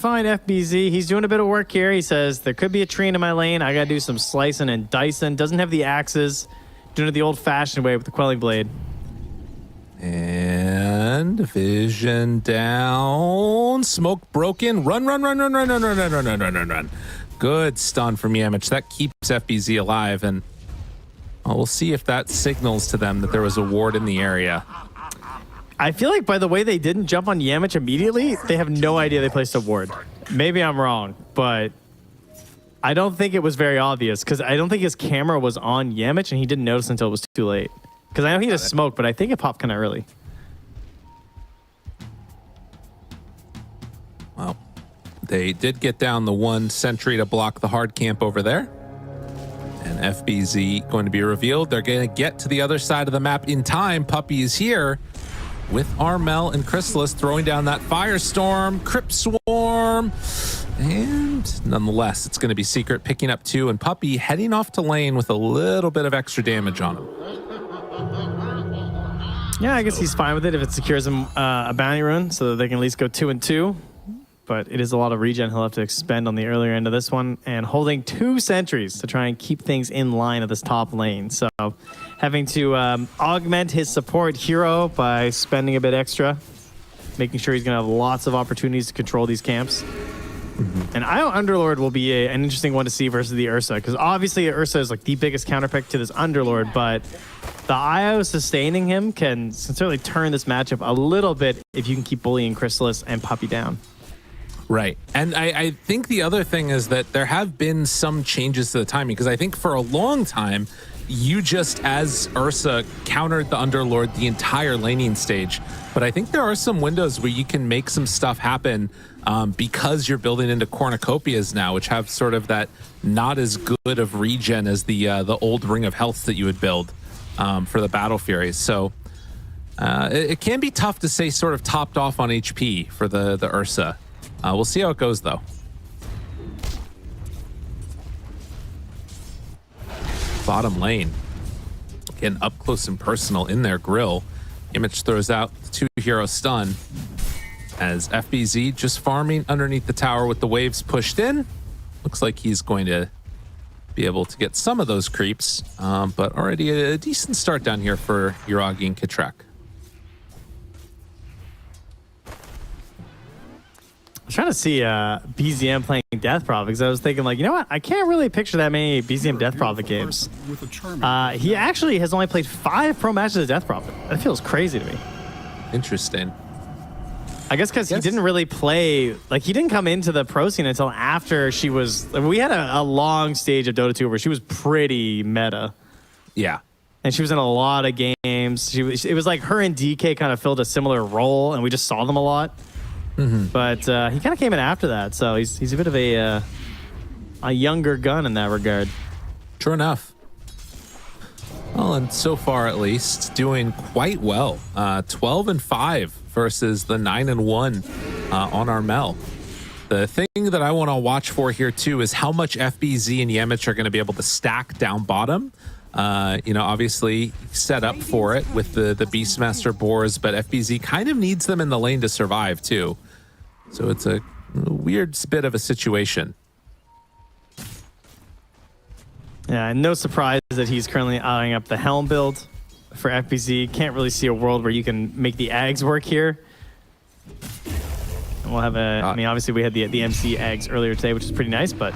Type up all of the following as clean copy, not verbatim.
find FBZ. He's doing a bit of work here. He says, there could be a tree into my lane. I got to do some slicing and dicing. Doesn't have the axes. Doing it the old-fashioned way with the quelling blade. And vision down. Smoke broken. Run. Good stun from Yamich. That keeps FBZ alive. And we'll see if that signals to them that there was a ward in the area. I feel like by the way they didn't jump on Yamich immediately, they have no idea they placed a ward. Maybe I'm wrong, but I don't think it was very obvious because I don't think his camera was on Yamich and he didn't notice until it was too late. Because I know he just smoked, but I think it popped kind of early. Well, they did get down the one sentry to block the hard camp over there. And FBZ going to be revealed. They're going to get to the other side of the map in time. Puppey is here with Armel and Crystallis throwing down that firestorm, Crypt Swarm. And nonetheless, it's going to be Secret picking up 2 and Puppey heading off to lane with a little bit of extra damage on him. Yeah, I guess he's fine with it if it secures him a bounty rune so that they can at least go 2 and 2. But it is a lot of regen he'll have to expend on the earlier end of this one. And holding 2 sentries to try and keep things in line at this top lane. So having to augment his support hero by spending a bit extra. Making sure he's going to have lots of opportunities to control these camps. And IO Underlord will be an interesting one to see versus the Ursa. Because obviously Ursa is like the biggest counterpick to this Underlord. But the IO sustaining him can certainly turn this matchup a little bit if you can keep bullying Crystallis and Puppey down. Right. And I think the other thing is that there have been some changes to the timing because I think for a long time, you just as Ursa countered the Underlord the entire laning stage. But I think there are some windows where you can make some stuff happen because you're building into cornucopias now, which have sort of that not as good of regen as the old Ring of Health that you would build for the Battle Furies. So it can be tough to say sort of topped off on HP for the Ursa. We'll see how it goes, though. Bottom lane. Getting up close and personal in their grill. Yamich throws out the 2-hero stun as FBZ just farming underneath the tower with the waves pushed in. Looks like he's going to be able to get some of those creeps, but already a decent start down here for Yuragi and Kitrak. I was trying to see Biziem playing Death Prophet because I was thinking, like, you know what? I can't really picture that many Biziem Death Prophet games. He actually has only played 5 pro matches of Death Prophet. That feels crazy to me. Interesting. I guess because he didn't really play, like, he didn't come into the pro scene until after she was, like, we had a long stage of Dota 2 where she was pretty meta. Yeah. And she was in a lot of games. It was like her and DK kind of filled a similar role, and we just saw them a lot. But he kind of came in after that, so he's a bit of a younger gun in that regard. True enough. Well, and so far at least, doing quite well. 12 and 5 versus the 9 and 1 on Armel. The thing that I want to watch for here too is how much FBZ and Yamich are going to be able to stack down bottom. You know, obviously set up for it with the Beastmaster boars, but FBZ kind of needs them in the lane to survive too. So it's a weird bit of a situation. Yeah, and no surprise that he's currently eyeing up the Helm build for FBZ. Can't really see a world where you can make the Ags work here. And we'll have I mean, obviously we had the MC Ags earlier today, which is pretty nice, but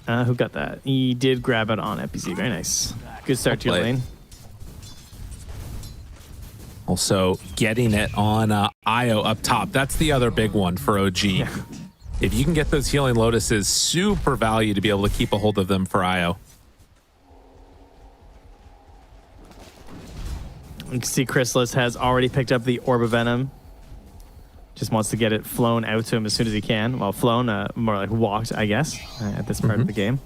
who got that? He did grab it on FBZ. Very nice. Good start to your lane. Also getting it on IO up top. That's the other big one for OG. Yeah. If you can get those healing lotuses, super value to be able to keep a hold of them for IO. You can see Crystallis has already picked up the Orb of Venom. Just wants to get it flown out to him as soon as he can. Well, flown, more like walked, I guess, at this part of the game.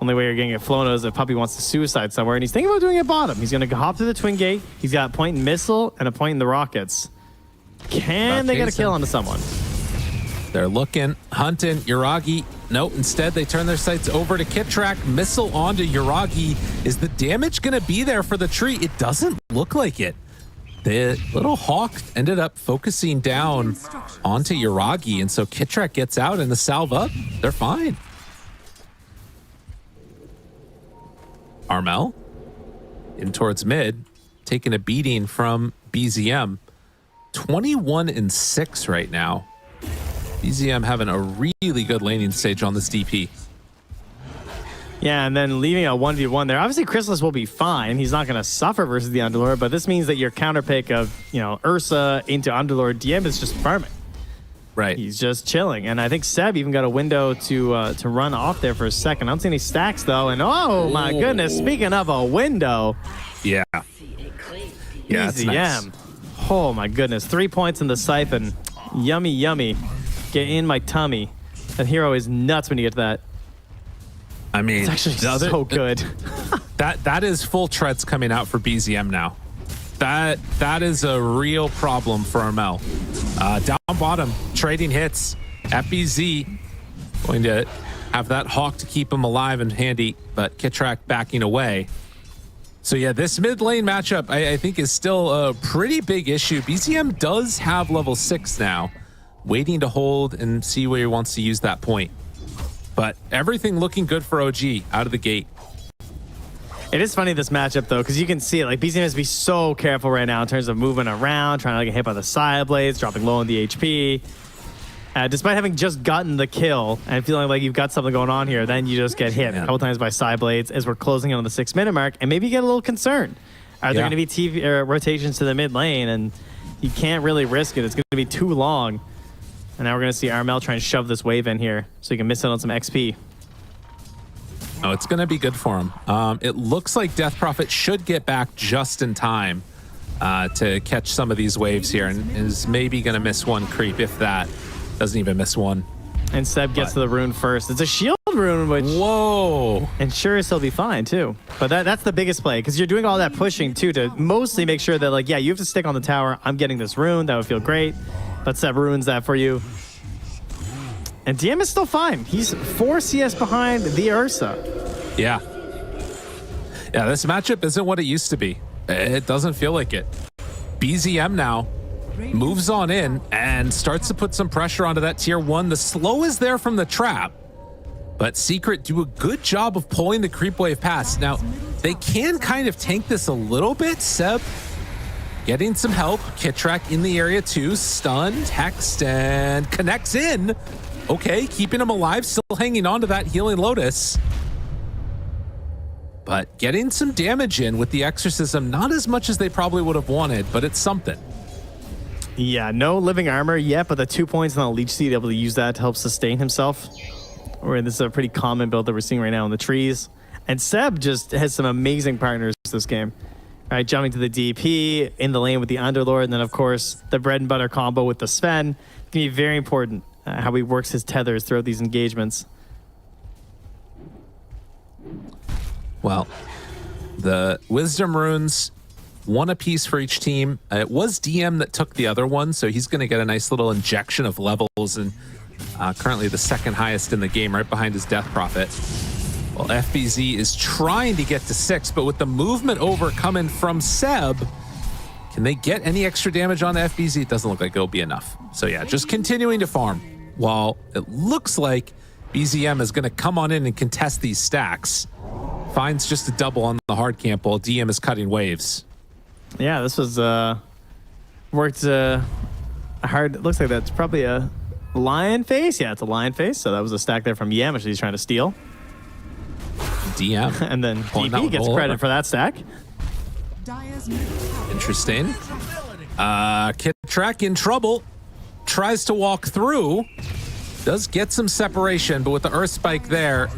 Only way you're getting it flown is if Puppey wants to suicide somewhere, and he's thinking about doing it bottom. He's going to hop to the Twin Gate. He's got a point in Missile and a point in the Rockets. Can they get a kill onto someone? They're looking, hunting, Yuragi. No, instead they turn their sights over to Kitrak. Missile onto Yuragi. Is the damage going to be there for the tree? It doesn't look like it. the little hawk ended up focusing down onto Yuragi, and so Kitrak gets out and the salve up. They're fine. Armel in towards mid, taking a beating from Biziem. 21-6 right now. Biziem having a really good laning stage on this DP. Yeah, and then leaving a 1v1 there. Obviously, Crystallis will be fine. He's not going to suffer versus the Underlord, but this means that your counter pick of, Ursa into Underlord DM is just farming. Right. He's just chilling. And I think Seb even got a window to run off there for a second. I don't see any stacks, though. And oh, my goodness, speaking of a window. Yeah. Yeah, it's nice. Oh, my goodness. 3 points in the siphon. Yummy, yummy. Get in my tummy. That hero is nuts when you get to that. I mean, it's actually so good. that is full treads coming out for BZM now. That is a real problem for Armel. Down bottom, trading hits at BZ. Going to have that hawk to keep him alive and handy, but Kitrak backing away. So yeah, this mid lane matchup I think is still a pretty big issue. BZM does have level 6 now, waiting to hold and see where he wants to use that point. But everything looking good for OG out of the gate. It is funny, this matchup, though, because you can see it. Like, BZM has to be so careful right now in terms of moving around, trying to get hit by the side blades, dropping low on the HP. Despite having just gotten the kill and feeling like you've got something going on here, then you just get hit a couple times by side blades as we're closing in on the 6-minute mark, and maybe you get a little concerned. Are there going to be rotations to the mid lane? And you can't really risk it. It's going to be too long. And now we're going to see Armel try and shove this wave in here so he can miss out on some XP. Oh, it's going to be good for him. It looks like Death Prophet should get back just in time to catch some of these waves here, and is maybe going to miss one creep, if that. Doesn't even miss one. And Seb gets to the rune first. It's a shield rune, which... Whoa! ensures he'll be fine, too. But that's the biggest play, because you're doing all that pushing, too, to mostly make sure that, like, yeah, you have to stick on the tower. I'm getting this rune. That would feel great. But Seb ruins that for you. And DM is still fine. He's 4 CS behind the Ursa. Yeah. Yeah, this matchup isn't what it used to be. It doesn't feel like it. BZM now moves on in and starts to put some pressure onto that tier 1. The slow is there from the trap, but Secret do a good job of pulling the creep wave past. Now, they can kind of tank this a little bit. Seb getting some help. Kitrak in the area too. Stunned, hexed, and connects in. Okay, keeping him alive, still hanging on to that healing Lotus. But getting some damage in with the Exorcism, not as much as they probably would have wanted, but it's something. Yeah, no living armor yet, but the 2 points on the Leech Seed, able to use that to help sustain himself. Or this is a pretty common build that we're seeing right now in the trees. And Seb just has some amazing partners this game. All right, jumping to the DP, in the lane with the Underlord, and then, of course, the bread and butter combo with the Sven. It's going to be very important how he works his tethers throughout these engagements. Well, the Wisdom runes, one apiece for each team. It was DM that took the other one, so he's going to get a nice little injection of levels, and currently the second highest in the game, right behind his Death Prophet. Well, FBZ is trying to get to 6, but with the movement over coming from Seb, can they get any extra damage on the FBZ? It doesn't look like it'll be enough. So yeah, just continuing to farm, while it looks like BZM is going to come on in and contest these stacks. Finds just a double on the hard camp while DM is cutting waves. Yeah, this was worked hard. It looks like that's probably a lion face. Yeah, it's a lion face. So that was a stack there from Yamich that he's trying to steal. DM. And then DP gets credit for that stack. Interesting. Kitrak in trouble. Tries to walk through. Does get some separation, but with the Earth Spike there,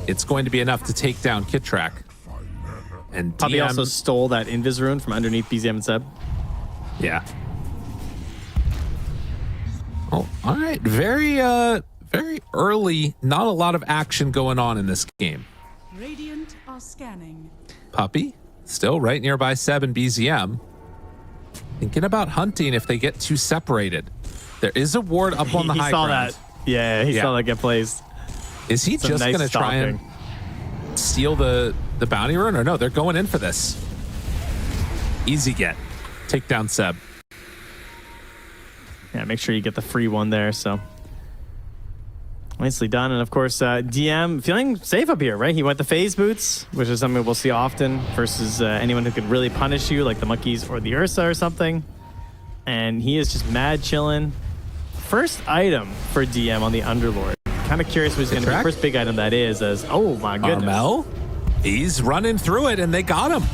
it's going to be enough to take down Kitrak. And Puppey also stole that Invis rune from underneath BZM and Seb. Yeah. Oh, all right. Very early. Not a lot of action going on in this game. Radiant are scanning. Puppey, still right nearby Seb and BZM. Thinking about hunting if they get too separated. There is a ward up on the high ground. He saw that. Yeah, he saw that get placed. Is he just going to try and steal the bounty rune? Or no, they're going in for this. Easy get. take down Seb. Yeah, make sure you get the free one there. So nicely done. And of course, DM feeling safe up here, right? He went the phase boots, which is something we'll see often versus anyone who can really punish you, like the monkeys or the Ursa or something. And he is just mad chilling. First item for DM on the Underlord. Kind of curious what's going to be the first big item that is. As oh my goodness, Armel, he's running through it, and they got him.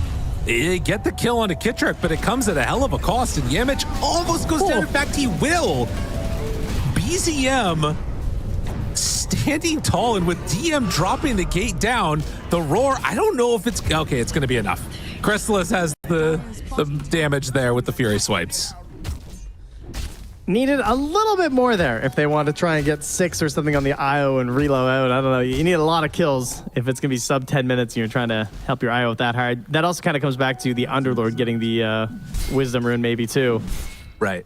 They get the kill onto Kitrak, but it comes at a hell of a cost. And Yamich almost goes down. In fact, he will. Biziem standing tall, and with DM dropping the gate down, the roar. I don't know if it's okay. It's going to be enough. Crystallis has the damage there with the Fury swipes. Needed a little bit more there if they want to try and get 6 or something on the IO and reload out. I don't know. You need a lot of kills if it's going to be sub 10 minutes and you're trying to help your IO with that hard. That also kind of comes back to the Underlord getting the Wisdom Rune maybe too. Right.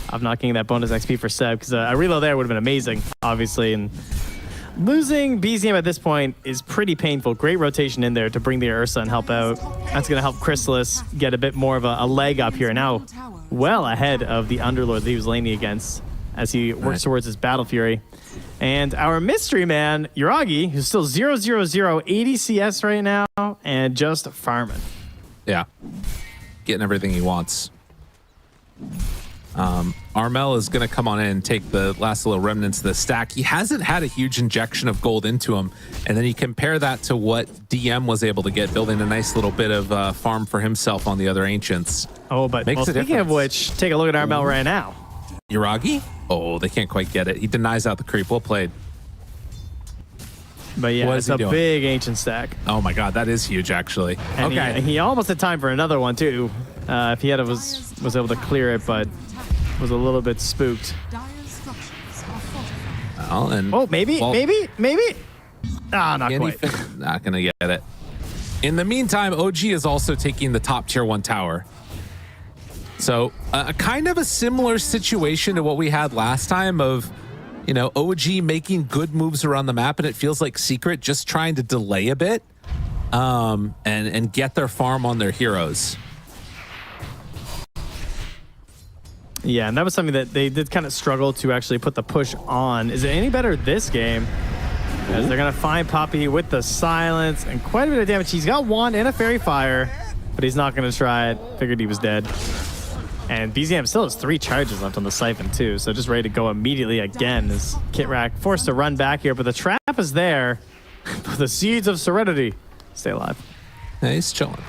Of not getting that bonus XP for Seb, because a reload there would have been amazing, obviously. And losing Biziem at this point is pretty painful. Great rotation in there to bring the Ursa and help out. That's going to help Crystallis get a bit more of a leg up here. Now, well ahead of the Underlord that he was laning against as he works towards his Battle Fury. And our mystery man, Yuragi, who's still 0-0-0, 80 CS right now, and just farming. Yeah. Getting everything he wants. Armel is going to come on in and take the last little remnants of the stack. He hasn't had a huge injection of gold into him. And then you compare that to what DM was able to get, building a nice little bit of farm for himself on the other Ancients. Oh, but speaking of which, take a look at Armel right now. Yuragi? Oh, they can't quite get it. He denies out the creep. Well played. But yeah, it's a big Ancient stack. Oh my god, that is huge, actually. And okay. He almost had time for another one, too. If he had was able to clear it, but was a little bit spooked. Well, and maybe. Ah, not quite. Not gonna get it. In the meantime, OG is also taking the top tier 1 tower. So kind of a similar situation to what we had last time of, you know, OG making good moves around the map, and it feels like Secret just trying to delay a bit and get their farm on their heroes. Yeah, and that was something that they did kind of struggle to actually put the push on. Is it any better this game? As they're going to find Puppey with the silence and quite a bit of damage. He's got Wand and a Fairy Fire, but he's not going to try it. Figured he was dead. And Biziem still has 3 charges left on the Siphon too, so just ready to go immediately again as Kitrak forced to run back here, but the trap is there. The Seeds of Serenity stay alive. Yeah, he's chilling.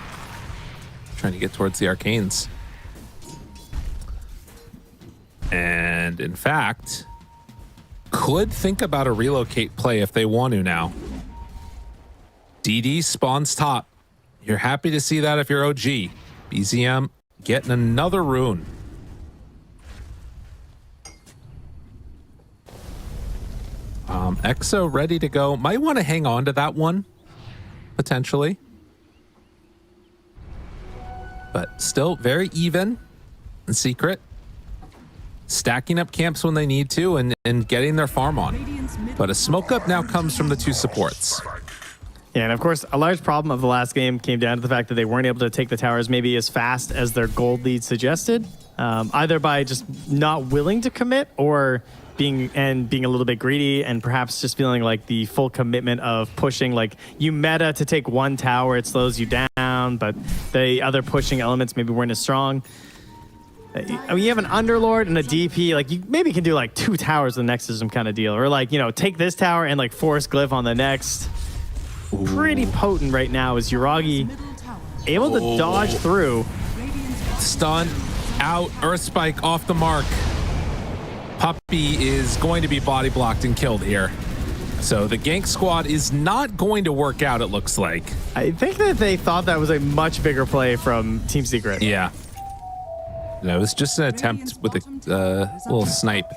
Trying to get towards the Arcanes. And in fact, could think about a relocate play if they want to now. DD spawns top. You're happy to see that if you're OG. Biziem getting another rune. Exo ready to go. Might want to hang on to that one, potentially. But still very even and Secret. Stacking up camps when they need to and getting their farm on. But a smoke up now comes from the 2 supports. Yeah, and of course, a large problem of the last game came down to the fact that they weren't able to take the towers maybe as fast as their gold lead suggested, either by just not willing to commit or being a little bit greedy and perhaps just feeling like the full commitment of pushing, like you meta to take 1 tower, it slows you down, but the other pushing elements maybe weren't as strong. I mean, you have an Underlord and a DP, like you maybe can do like 2 towers the next system kind of deal, or like, you know, take this tower and like force Glyph on the next. Ooh. Pretty potent right now is Yuragi able to dodge through. Stun out, Earth Spike off the mark. Puppey is going to be body blocked and killed here. So the gank squad is not going to work out, it looks like. I think that they thought that was a much bigger play from Team Secret. Yeah. No, it was just an attempt with a little snipe.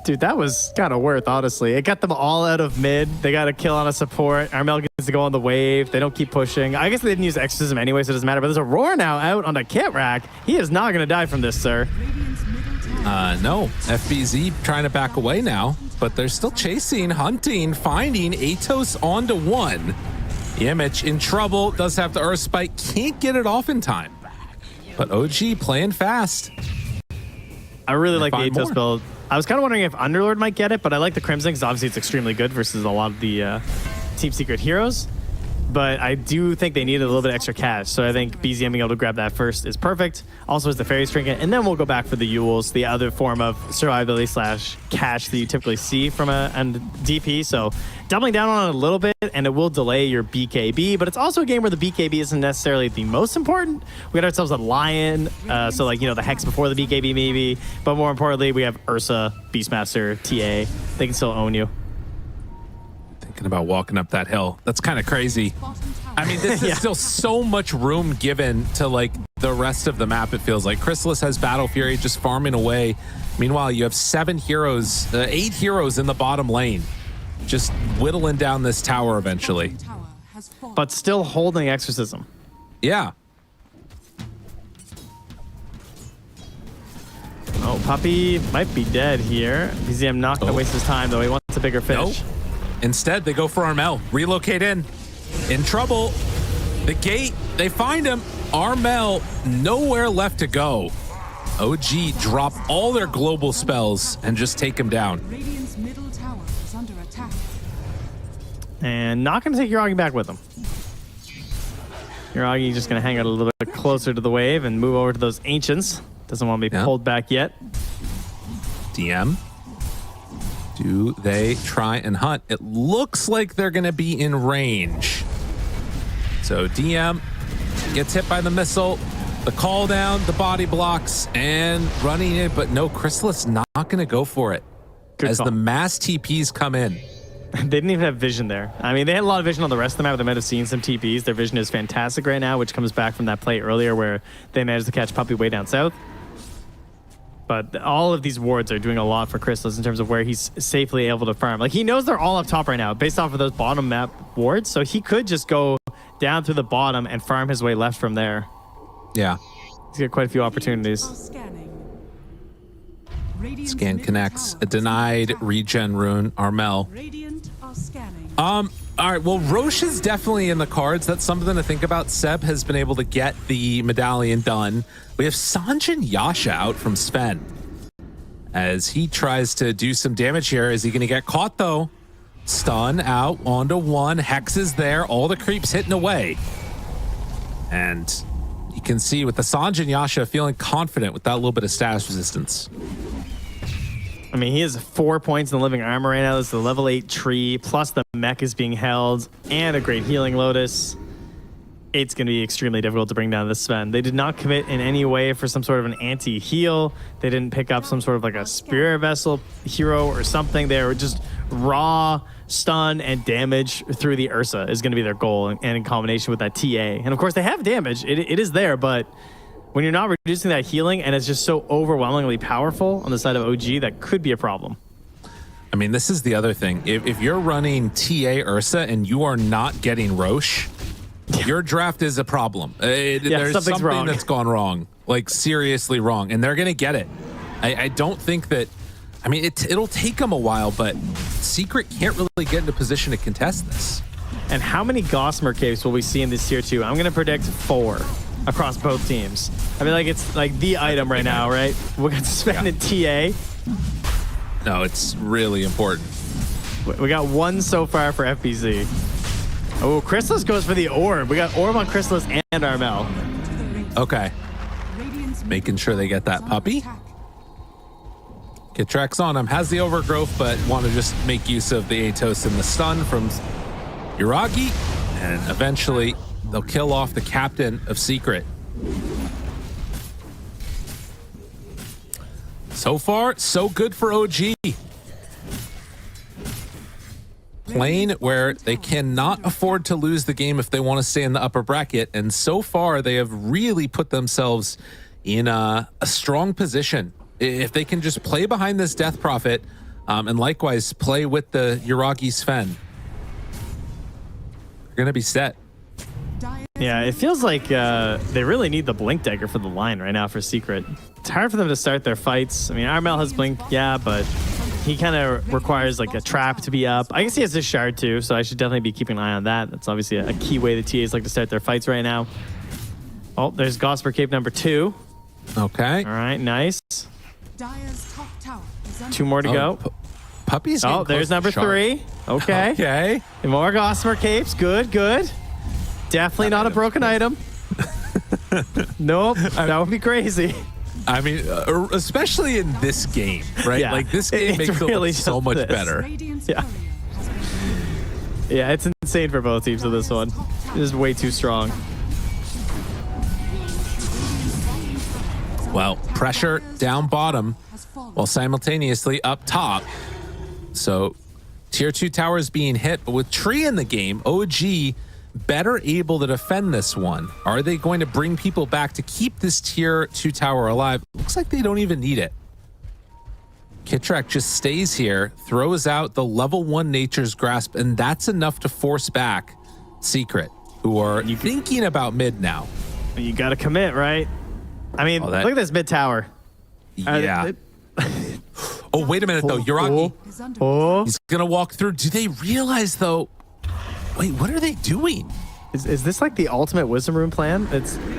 Dude, that was kind of worth, honestly. It got them all out of mid. They got a kill on a support. Armel gets to go on the wave. They don't keep pushing. I guess they didn't use Exorcism anyway, so it doesn't matter. But there's a roar now out on the Kitrak. He is not going to die from this, sir. No. FBZ trying to back away now, but they're still chasing, hunting, finding Atos onto 1. Yamich in trouble. Does have the Earth Spike. Can't get it off in time. But OG playing fast. I really like the find Atos more. build. I was kind of wondering if Underlord might get it, but I like the Crimson because obviously it's extremely good versus a lot of the Team Secret heroes. But I do think they need a little bit extra cash, so I think Biziem being able to grab that first is perfect. Also, as the Fairies Trinket, and then we'll go back for the Yules, the other form of survivability slash cash that you typically see from a DP. So doubling down on it a little bit, and it will delay your BKB, but it's also a game where the BKB isn't necessarily the most important. We got ourselves a Lion, so like, you know, the Hex before the BKB maybe, but more importantly, we have Ursa, Beastmaster, TA. They can still own you. Thinking about walking up that hill. That's kind of crazy. I mean, this is still so much room given to like the rest of the map. It feels like Crystallis has Battle Fury just farming away. Meanwhile, you have 8 heroes in the bottom lane, just whittling down this tower eventually. But still holding Exorcism. Yeah. Oh, Puppey might be dead here. Biziem not going to waste his time, though. He wants a bigger fish. Nope. Instead, they go for Armel. Relocate in trouble. The gate, they find him. Armel, nowhere left to go. OG drop all their global spells and just take him down. Radiant's middle tower is under attack. And not going to take Yuragi back with him. Yuragi just going to hang out a little bit closer to the wave and move over to those Ancients. Doesn't want to be pulled back yet. DM. Do they try and hunt? It looks like they're going to be in range. So DM gets hit by the missile, the call down, the body blocks, and running it, but no, Crystallis not going to go for it. Good as call. the mass TPs come in. They didn't even have vision there. I mean, they had a lot of vision on the rest of the map. They might have seen some TPs. Their vision is fantastic right now, which comes back from that play earlier where they managed to catch Puppey way down south. But all of these wards are doing a lot for Crystallis in terms of where he's safely able to farm. Like, he knows they're all up top right now based off of those bottom map wards, so he could just go down through the bottom and farm his way left from there. Yeah. He's got quite a few opportunities. Scanning. Scan connects. A denied regen rune. Armel. Radiant are scanning. All right, well, Roche is definitely in the cards. That's something to think about. Seb has been able to get the medallion done. We have Sanjin Yasha out from Sven as he tries to do some damage here. Is he going to get caught, though? Stun out, onto one. Hex is there. All the creeps hitting away. And you can see with the Sanjin Yasha feeling confident with that little bit of status resistance. I mean, he has 4 points in the living armor right now. This is the level 8 tree, plus the mech is being held, and a great healing lotus. It's going to be extremely difficult to bring down this Sven. They did not commit in any way for some sort of an anti-heal. They didn't pick up some sort of like a spirit vessel hero or something. They were just raw stun and damage through the Ursa is going to be their goal, and in combination with that TA. And of course, they have damage. It is there, but when you're not reducing that healing and it's just so overwhelmingly powerful on the side of OG, that could be a problem. I mean, this is the other thing. If you're running TA Ursa and you are not getting Roche, your draft is a problem. There's something wrong. that's gone wrong, like seriously wrong, and they're going to get it. I don't think that, I mean, it'll take them a while, but Secret can't really get into position to contest this. And how many Gossamer Caves will we see in this tier 2? I'm going to predict 4 across both teams. I mean, like, it's like the item right now, right? We're going to spend a TA. No, it's really important. We got 1 so far for FBZ. Oh, Crystallis goes for the orb. We got orb on Crystallis and Armel. Okay. Making sure they get that puppy. Kitrak's on him, has the overgrowth, but want to just make use of the Atos and the stun from Yuragi, and eventually they'll kill off the captain of Secret. So far, so good for OG. Playing where they cannot afford to lose the game if they want to stay in the upper bracket, and so far they have really put themselves in a strong position. If they can just play behind this Death Prophet, and likewise play with the Yuragi Sven, they're going to be set. Yeah, it feels like they really need the Blink Dagger for the line right now for Secret. It's hard for them to start their fights. I mean, Armel has Blink, yeah, but he kind of requires like a trap to be up. I guess he has his shard too, so I should definitely be keeping an eye on that. That's obviously a key way the TAs like to start their fights right now. Oh, there's Gosper Cape number 2. Okay. All right, nice. Dire's top tower is under 2 more to go. Puppey's Oh, getting close there's to number Shard. 3. Okay. Okay. And more Gossamer Capes. Good, good. Definitely not a broken item. Nope. That would be crazy. I mean, especially in this game, right? Yeah. Like, this game It's makes it really look so just much this. better. Radiant's Yeah. courier has been killed. Yeah, it's insane for both teams with this one. It is way too strong. Well, pressure down bottom Has fallen. while simultaneously up top. So, tier 2 towers being hit, but with Tree in the game, OG better able to defend this one. Are they going to bring people back to keep this tier 2 tower alive? Looks like they don't even need it. Kitrak just stays here, throws out the level 1 Nature's Grasp, and that's enough to force back Secret, who are thinking about mid now. You got to commit, right? I mean, Oh, that- look at this mid tower. Yeah. Oh, wait a minute, though. Yuragi, Is under Oh, he's going to walk through. Do they realize, though? Wait, what are they doing? is this like the ultimate wisdom room plan?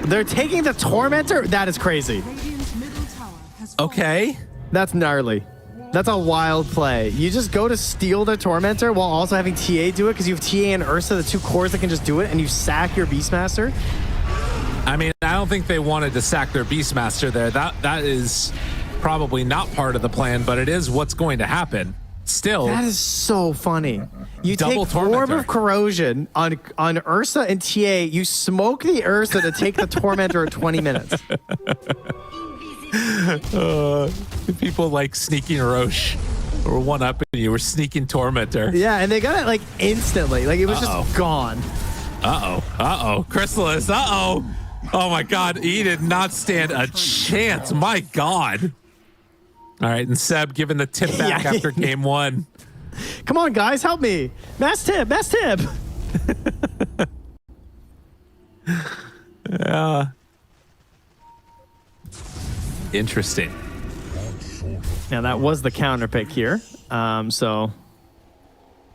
They're taking the tormentor. That is crazy. Radiant's middle tower has fallen. Okay. That's gnarly. That's a wild play. You just go to steal the tormentor while also having TA do it because you have TA and Ursa, the 2 cores that can just do it, and you sack your Beastmaster. I mean, I don't think they wanted to sack their Beastmaster there. That is probably not part of the plan, but it is what's going to happen. Still, That is so funny. You Double take Orb Tormentor. of Corrosion on Ursa and TA. You smoke the Ursa to take the Tormentor in 20 minutes. people like sneaking Roche or one up and you were sneaking Tormentor. Yeah, and they got it like instantly. Like it was Uh-oh. just gone. Uh-oh. Crystallis, Oh my God, he did not stand a chance. My God. All right, and Seb giving the tip back Yeah. after game 1. Come on, guys, help me. Mass tip, mass tip. Yeah. Interesting. Now that was the counter pick here. So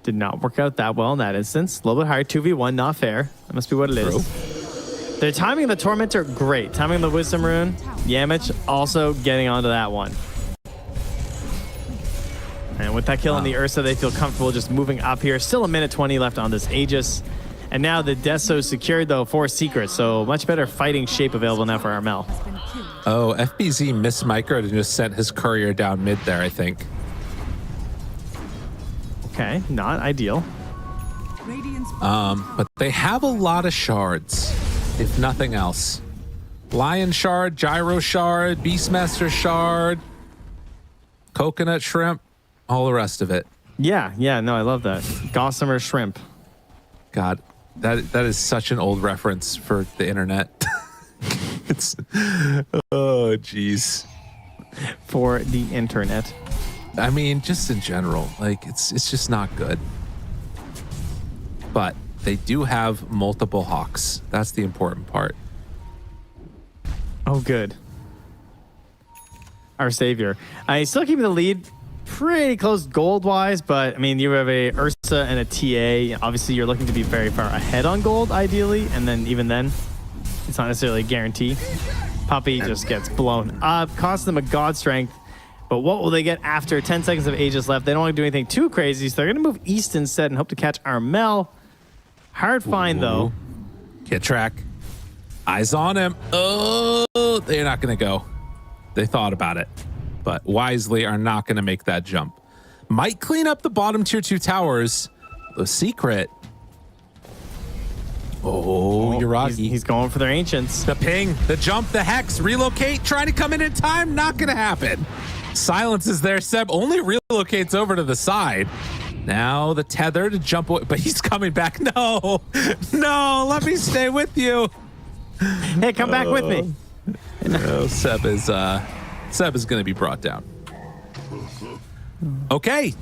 did not work out that well in that instance. A little bit higher, 2v1, not fair. That must be what it is. They're timing the Tormentor great. Timing the Wisdom Rune. Yamich also getting onto that one. And with that kill on the Ursa, they feel comfortable just moving up here. Still a minute 20 left on this Aegis. And now the Deso secured, though, for Secret. So much better fighting shape available now for Armel. Has been killed. Oh, FBZ missed micro and just sent his courier down mid there, I think. Okay, not ideal. Radiant's bottom tower But they have a lot of shards, if nothing else. Lion shard, gyro shard, Beastmaster shard, coconut shrimp, all the rest of it. Yeah, no, I love that. Gossamer Shrimp. God, that is such an old reference for the internet. It's oh jeez. For the internet. I mean, just in general, like it's just not good. But they do have multiple hawks. That's the important part. Oh, good. Our savior. I still keeping the lead pretty close gold-wise, but I mean, you have a Ursa and a TA. Obviously, you're looking to be very far ahead on gold, ideally, and then even then, it's not necessarily a guarantee. Puppey just gets blown up, costs them a god strength. But what will they get after 10 seconds of Aegis left? They don't want to do anything too crazy, so they're going to move east instead and hope to catch Armel. Hard find, though. Kitrak. Eyes on him. Oh, they're not going to go. They thought about it, but wisely are not going to make that jump. Might clean up the bottom tier 2 towers. The Secret. Oh, Yuragi. He's going for their ancients. The ping, the jump, the hex, relocate, trying to come in time, not going to happen. Silence is there. Seb only relocates over to the side. Now the tether to jump away, but he's coming back. No, let me stay with you. Hey, come back with me. No, Seb is going to be brought down. Okay,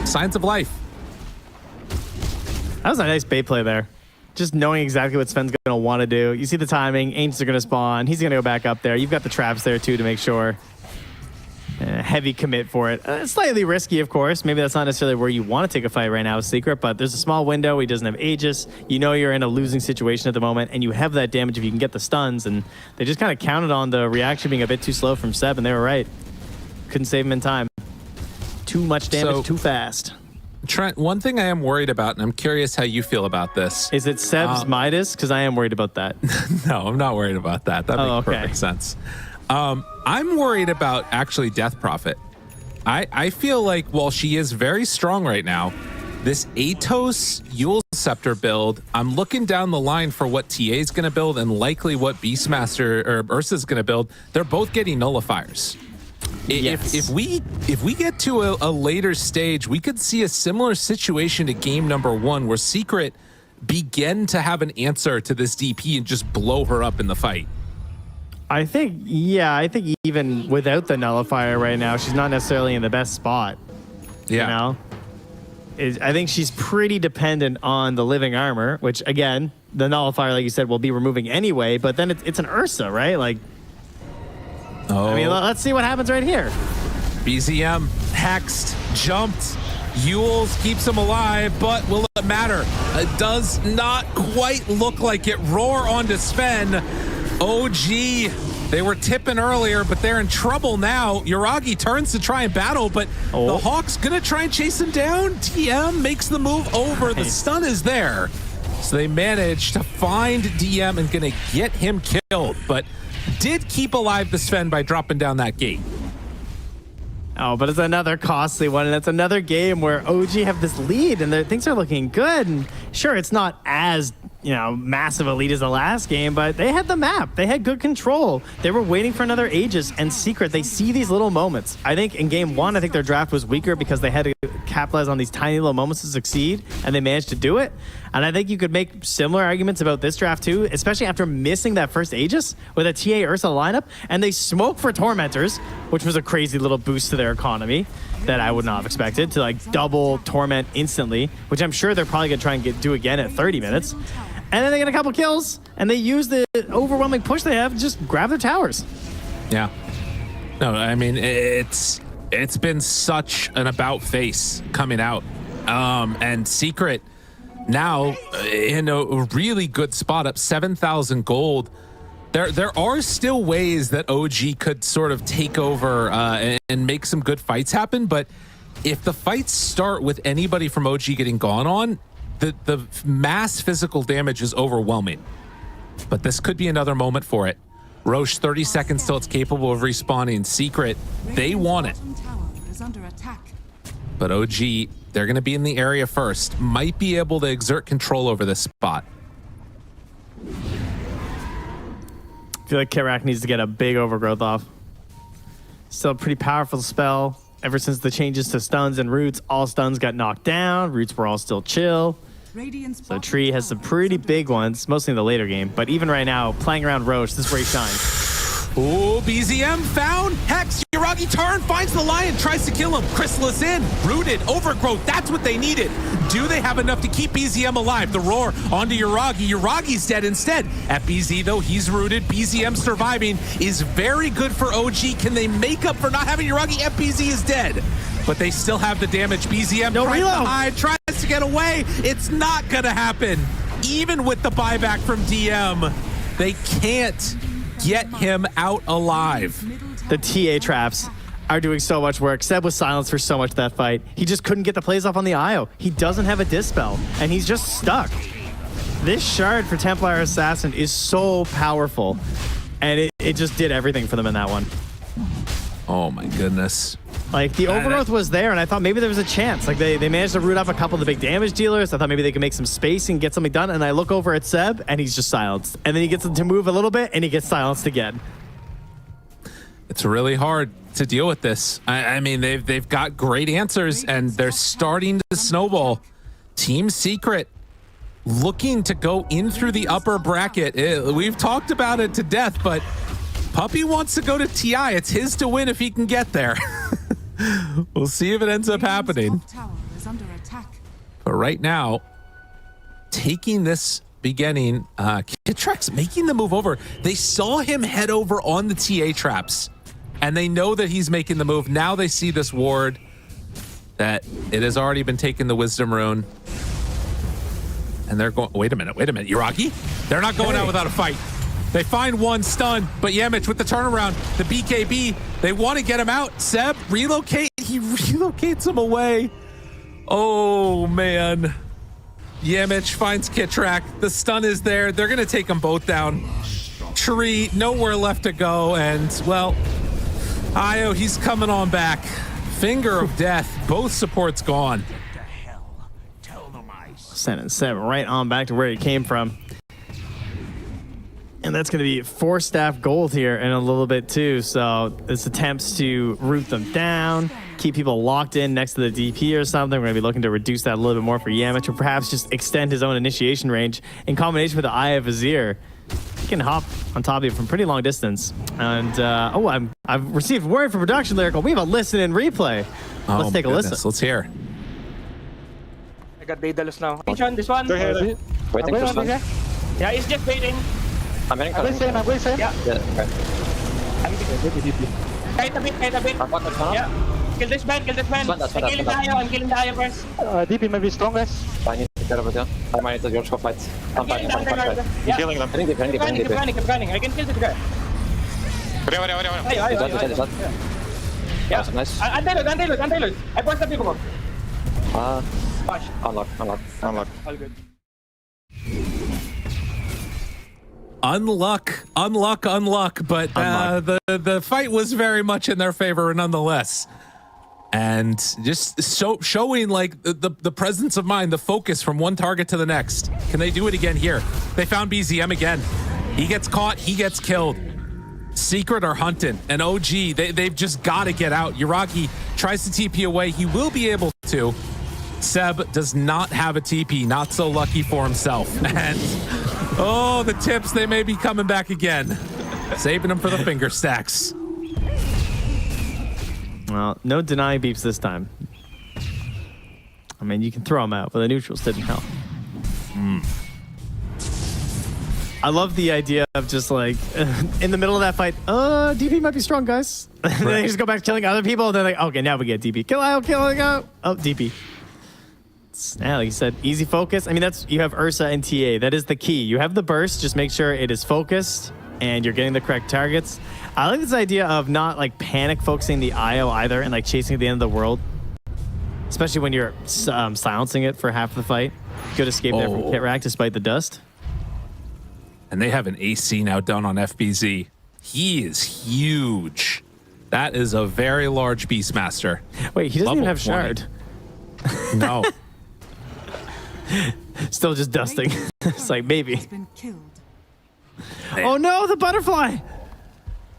signs of life. That was a nice bait play there. Just knowing exactly what Sven's going to want to do. You see the timing. Ancients are going to spawn. He's going to go back up there. You've got the traps there, too, to make sure. heavy commit for it. Slightly risky, of course. Maybe that's not necessarily where you want to take a fight right now with Secret, but there's a small window. He doesn't have Aegis. You know you're in a losing situation at the moment, and you have that damage if you can get the stuns, and they just kind of counted on the reaction being a bit too slow from Seb, and they were right. Couldn't save him in time. Too much damage, too fast. Trent, one thing I am worried about, and I'm curious how you feel about this. Is it Seb's Midas? Because I am worried about that. No, I'm not worried about that. That makes perfect sense. I'm worried about actually Death Prophet. I feel like while she is very strong right now, this Atos Yule Scepter build, I'm looking down the line for what TA is going to build and likely what Beastmaster or Ursa is going to build. They're both getting nullifiers. Yes. If we get to a later stage, we could see a similar situation to game number 1 where Secret begin to have an answer to this DP and just blow her up in the fight. I think even without the nullifier right now, she's not necessarily in the best spot. Yeah. You know? I think she's pretty dependent on the living armor, which again, the nullifier, like you said, will be removing anyway, but then it's an Ursa, right? Like, I mean, let's see what happens right here. Biziem hexed, jumped. Yules keeps him alive, but will it matter? It does not quite look like it. Roar onto Sven. OG, they were tipping earlier, but they're in trouble now. Yuragi turns to try and battle, but the Hawk's gonna try and chase him down. TM makes the move over. The stun is there. So they managed to find DM and gonna get him killed, but did keep alive the Sven by dropping down that gate. Oh, but it's another costly one, and it's another game where OG have this lead, and things are looking good. And sure, it's not as massive a lead as the last game, but they had the map. They had good control. They were waiting for another Aegis, and Secret, they see these little moments. I think in game 1, I think their draft was weaker because they had to capitalize on these tiny little moments to succeed, and they managed to do it. And I think you could make similar arguments about this draft too, especially after missing that first Aegis with a TA Ursa lineup, and they smoke for Tormentors, which was a crazy little boost to their economy that I would not have expected, to like double Torment instantly, which I'm sure they're probably gonna try and do again at 30 minutes. And then they get a couple kills, and they use the overwhelming push they have to just grab their towers. Yeah. No, I mean, it's been such an about face coming out. And Secret now in a really good spot, up 7,000 gold. There are still ways that OG could sort of take over and make some good fights happen, but if the fights start with anybody from OG getting gone on, the mass physical damage is overwhelming. But this could be another moment for it. Roche, 30 seconds till it's capable of respawning. Secret, they want it. But OG, they're going to be in the area first. Might be able to exert control over this spot. I feel like Kitrak needs to get a big overgrowth off. Still a pretty powerful spell. Ever since the changes to stuns and roots, all stuns got knocked down. Roots were all still chill. So Tree has some pretty big ones, mostly in the later game. But even right now, playing around Roche, this is where he shines. Oh, BZM found Hex. Yuragi turn, finds the lion, tries to kill him. Crystallis in, rooted, overgrowth. That's what they needed. Do they have enough to keep BZM alive? The roar onto Yuragi. Yuragi's dead instead. At BZ, though, he's rooted. BZM surviving is very good for OG. Can they make up for not having Yuragi? FBZ is dead. But they still have the damage. BZM tries to hide, tries to get away. It's not gonna happen. Even with the buyback from DM, they can't get him out alive. The TA traps are doing so much work. Seb was silenced for so much of that fight. He just couldn't get the plays off on the IO. He doesn't have a dispel, and he's just stuck. This shard for Templar Assassin is so powerful, and it just did everything for them in that one. Oh my goodness. Like, the overgrowth was there, and I thought maybe there was a chance. Like, they managed to root up a couple of the big damage dealers. I thought maybe they could make some space and get something done, and I look over at Seb, and he's just silenced. And then he gets to move a little bit, and he gets silenced again. It's really hard to deal with this. I mean, they've got great answers, and they're starting to snowball. Team Secret looking to go in through the upper bracket. We've talked about it to death, but Puppey wants to go to TI. It's his to win if he can get there. We'll see if it ends up happening. But right now, taking this beginning, Kitrak's making the move over. They saw him head over on the TA traps. and they know that he's making the move. Now they see this ward that it has already been taken the Wisdom Rune. And they're going, wait a minute, Yuragi? They're not going out without a fight. They find one stun, but Yamich with the turnaround, the BKB, they want to get him out. Seb, relocate, he relocates him away. Oh, man. Yamich finds Kitrak, the stun is there. They're going to take them both down. Tree, nowhere left to go, and, well, Io, he's coming on back. Finger of death, both supports gone. Sending Seb right on back to where he came from. And that's going to be 4 staff gold here in a little bit too. So this attempts to root them down, keep people locked in next to the DP or something. We're going to be looking to reduce that a little bit more for Yamich, or perhaps just extend his own initiation range in combination with the Eye of Vizier. He can hop on top of you from pretty long distance. And I've received word from production lyrical. We have a listen and replay. Let's take a listen. Let's hear. I got Daedalus now. This one. Waiting for stun. Yeah, he's just waiting. I'm going same. Yeah. Okay. Kite a bit. Yeah. Kill this man. I'm killing the Io first. DP may be strongest. I need to care about you. I might need to George for fight. I'm fighting. Yeah. Killing them. Keep running. I can kill this guy. Yeah. Nice. Untailed. I forced the people. Unlock. All good. Unluck, but the fight was very much in their favor nonetheless. And just showing like the presence of mind, the focus from one target to the next. Can they do it again here? They found Biziem again. He gets caught, he gets killed. Secret are hunting, and OG, they've just got to get out. Yuragi tries to TP away. He will be able to. Seb does not have a TP, not so lucky for himself. And oh, the tips, they may be coming back again. Saving them for the finger stacks. Well, no denying beeps this time. I mean, you can throw them out, but the neutrals didn't help. I love the idea of just like in the middle of that fight, DP might be strong, guys. And then they just go back to killing other people. And they're like, okay, now we get DP. Kill out. Oh, DP. Yeah, like you said, easy focus. I mean, you have Ursa and TA. That is the key. You have the burst. Just make sure it is focused and you're getting the correct targets. I like this idea of not like panic focusing the IO either and like chasing at the end of the world. Especially when you're silencing it for half the fight. Good escape there from Kitrak despite the dust. And they have an AC now down on FBZ. He is huge. That is a very large Beastmaster. Wait, he doesn't even have 20. Shard. No. Still just dusting. It's like, maybe. Been killed. Oh no, the butterfly!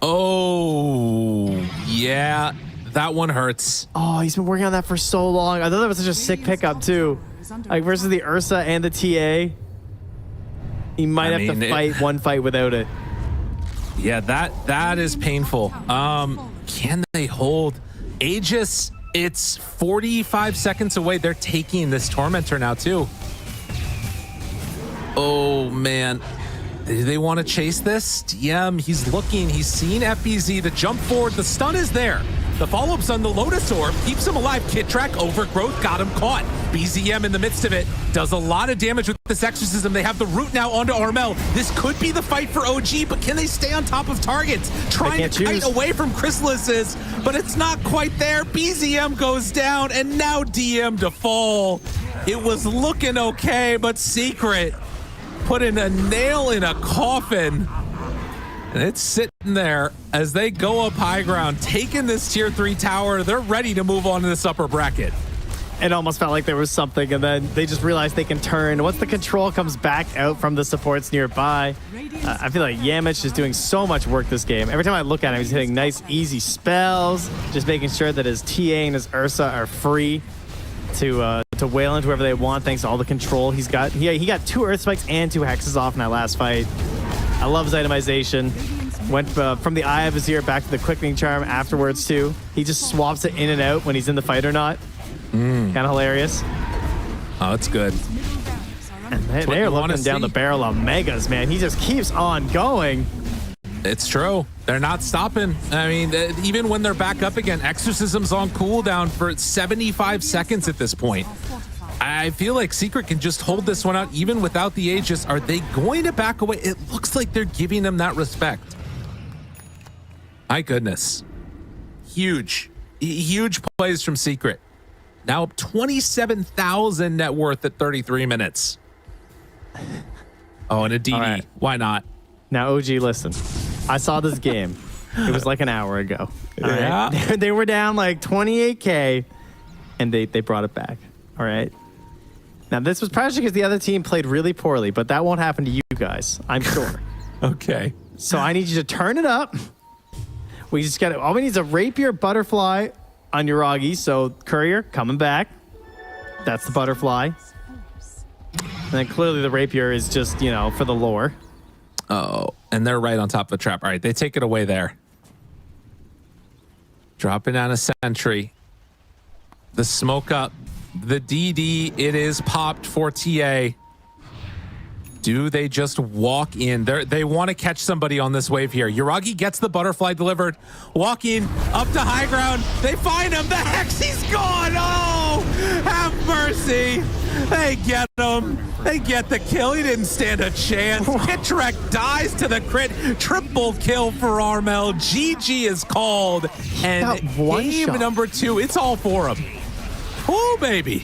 Oh, yeah. That one hurts. Oh, he's been working on that for so long. I thought that was such a sick pickup too. Like versus the Ursa and the TA. He might have to fight one fight without it. Yeah, that is painful. Can they hold? Aegis, it's 45 seconds away. They're taking this Tormentor now too. Oh man. Do they want to chase this? DM, he's looking, he's seen FBZ, the jump forward, the stun is there. The follow-ups on the Lotus Orb keeps him alive. Kitrak, Overgrowth, got him caught. Biziem in the midst of it, does a lot of damage with this exorcism. They have the root now onto Armel. This could be the fight for OG, but can they stay on top of targets? Trying to kite away from Crystallis, but it's not quite there. Biziem goes down, and now DM to fall. It was looking okay, but Secret putting a nail in a coffin. And it's sitting there as they go up high ground, taking this tier 3 tower. They're ready to move on to this upper bracket. It almost felt like there was something, and then they just realized they can turn. Once the control comes back out from the supports nearby, I feel like Yamich is doing so much work this game. Every time I look at him, he's hitting nice, easy spells, just making sure that his TA and his Ursa are free to wail into wherever they want, thanks to all the control he's got. He got 2 Earth Spikes and 2 Hexes off in that last fight. I love his itemization. Went from the Eye of Vizier back to the Quickening Charm afterwards too. He just swaps it in and out when he's in the fight or not. Kind of hilarious. Oh, it's good. And they're looking down the barrel of Megas, man. He just keeps on going. It's true. They're not stopping. I mean, even when they're back up again, Exorcism's on cooldown for 75 seconds at this point. I feel like Secret can just hold this one out even without the Aegis. Are they going to back away? It looks like they're giving them that respect. My goodness. Huge plays from Secret. Now up 27,000 net worth at 33 minutes. Oh, and a DD. Right. Why not? Now, OG, listen. I saw this game. It was like an hour ago. All Yeah. right? They were down like 28K, and they brought it back. All right. Now, this was probably because the other team played really poorly, but that won't happen to you guys, I'm sure. Okay. So I need you to turn it up. We just got all we need is a rapier butterfly on Yuragi. So Courier coming back. That's the butterfly. And then clearly the rapier is just, you know, for the lore. Oh, and they're right on top of the trap. All right, they take it away there. Dropping down a sentry. The smoke up. The DD, it is popped for TA. Do they just walk in? They want to catch somebody on this wave here. Yuragi gets the butterfly delivered. Walking up to high ground. They find him. The Hex, he's gone. Oh, have mercy. They get him. They get the kill. He didn't stand a chance. Kitrak dies to the crit. Triple kill for Armel. GG is called. And Got one game shot. number 2, it's all for him. Oh, baby.